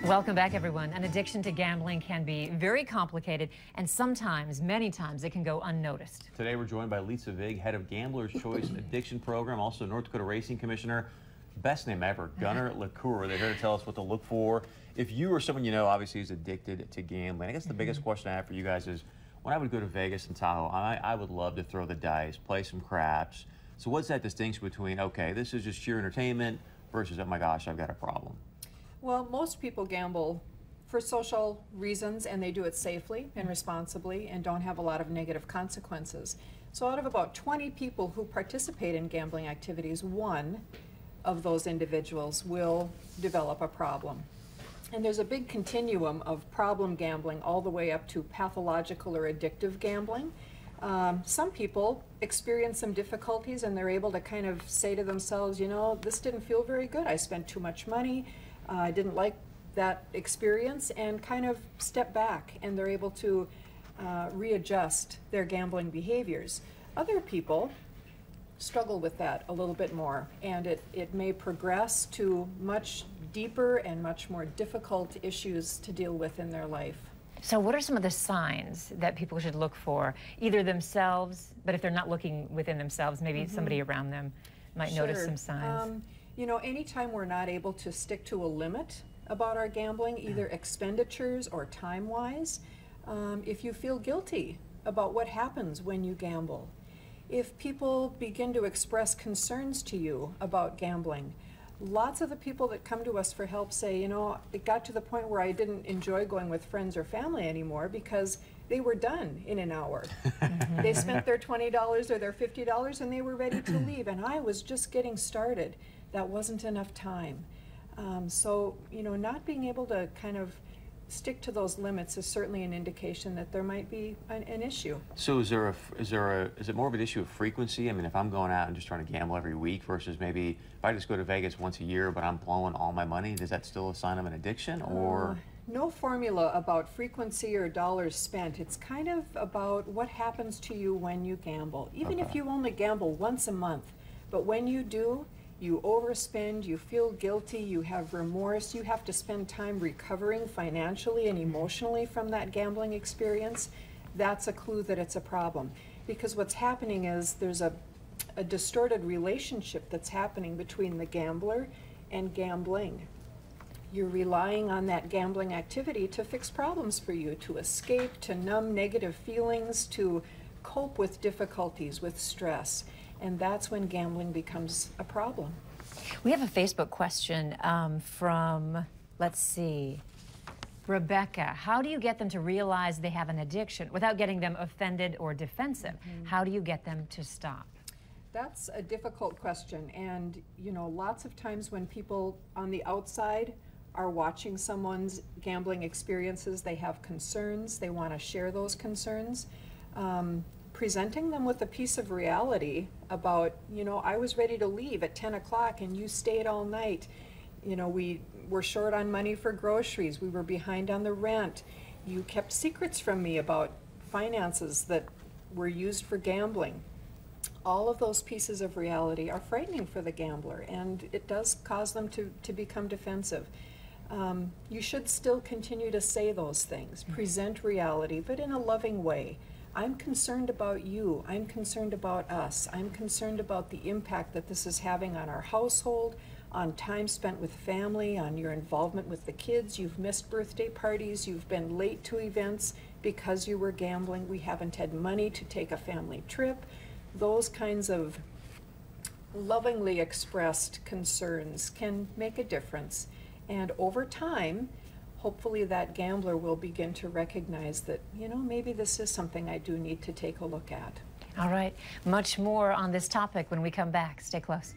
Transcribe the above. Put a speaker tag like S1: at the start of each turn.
S1: Welcome back, everyone. An addiction to gambling can be very complicated, and sometimes, many times, it can go unnoticed.
S2: Today, we're joined by Lisa Vig, head of Gambler's Choice Addiction Program, also North Dakota Racing Commissioner. Best name ever, Gunnar LaCour. They're here to tell us what to look for. If you or someone you know, obviously, is addicted to gambling, I guess the biggest question I have for you guys is, when I would go to Vegas and Tahoe, I would love to throw the dice, play some craps. So what's that distinction between, okay, this is just sheer entertainment versus, oh my gosh, I've got a problem?
S3: Well, most people gamble for social reasons, and they do it safely and responsibly and don't have a lot of negative consequences. So out of about 20 people who participate in gambling activities, one of those individuals will develop a problem. And there's a big continuum of problem gambling all the way up to pathological or addictive gambling. Some people experience some difficulties and they're able to kind of say to themselves, you know, this didn't feel very good. I spent too much money. I didn't like that experience, and kind of step back, and they're able to readjust their gambling behaviors. Other people struggle with that a little bit more, and it may progress to much deeper and much more difficult issues to deal with in their life.
S1: So what are some of the signs that people should look for, either themselves, but if they're not looking within themselves, maybe somebody around them might notice some signs?
S3: You know, anytime we're not able to stick to a limit about our gambling, either expenditures or time-wise, if you feel guilty about what happens when you gamble, if people begin to express concerns to you about gambling, lots of the people that come to us for help say, you know, it got to the point where I didn't enjoy going with friends or family anymore because they were done in an hour. They spent their $20 or their $50 and they were ready to leave, and I was just getting started. That wasn't enough time. So, you know, not being able to kind of stick to those limits is certainly an indication that there might be an issue.
S2: So is it more of an issue of frequency? I mean, if I'm going out and just trying to gamble every week versus maybe if I just go to Vegas once a year but I'm blowing all my money, is that still a sign of an addiction? Or
S3: no formula about frequency or dollars spent. It's kind of about what happens to you when you gamble. Even if you only gamble once a month, but when you do, you overspend, you feel guilty, you have remorse, you have to spend time recovering financially and emotionally from that gambling experience, that's a clue that it's a problem. Because what's happening is there's a distorted relationship that's happening between the gambler and gambling. You're relying on that gambling activity to fix problems for you, to escape, to numb negative feelings, to cope with difficulties, with stress. And that's when gambling becomes a problem.
S1: We have a Facebook question from, let's see, Rebecca. How do you get them to realize they have an addiction without getting them offended or defensive? How do you get them to stop?
S3: That's a difficult question. And, you know, lots of times when people on the outside are watching someone's gambling experiences, they have concerns, they want to share those concerns. Presenting them with a piece of reality about, you know, I was ready to leave at 10 o'clock and you stayed all night. You know, we were short on money for groceries. We were behind on the rent. You kept secrets from me about finances that were used for gambling. All of those pieces of reality are frightening for the gambler, and it does cause them to become defensive. You should still continue to say those things, present reality, but in a loving way. I'm concerned about you, I'm concerned about us, I'm concerned about the impact that this is having on our household, on time spent with family, on your involvement with the kids. You've missed birthday parties, you've been late to events because you were gambling, we haven't had money to take a family trip. Those kinds of lovingly expressed concerns can make a difference. And over time, hopefully that gambler will begin to recognize that, you know, maybe this is something I do need to take a look at.
S1: All right, much more on this topic when we come back. Stay close.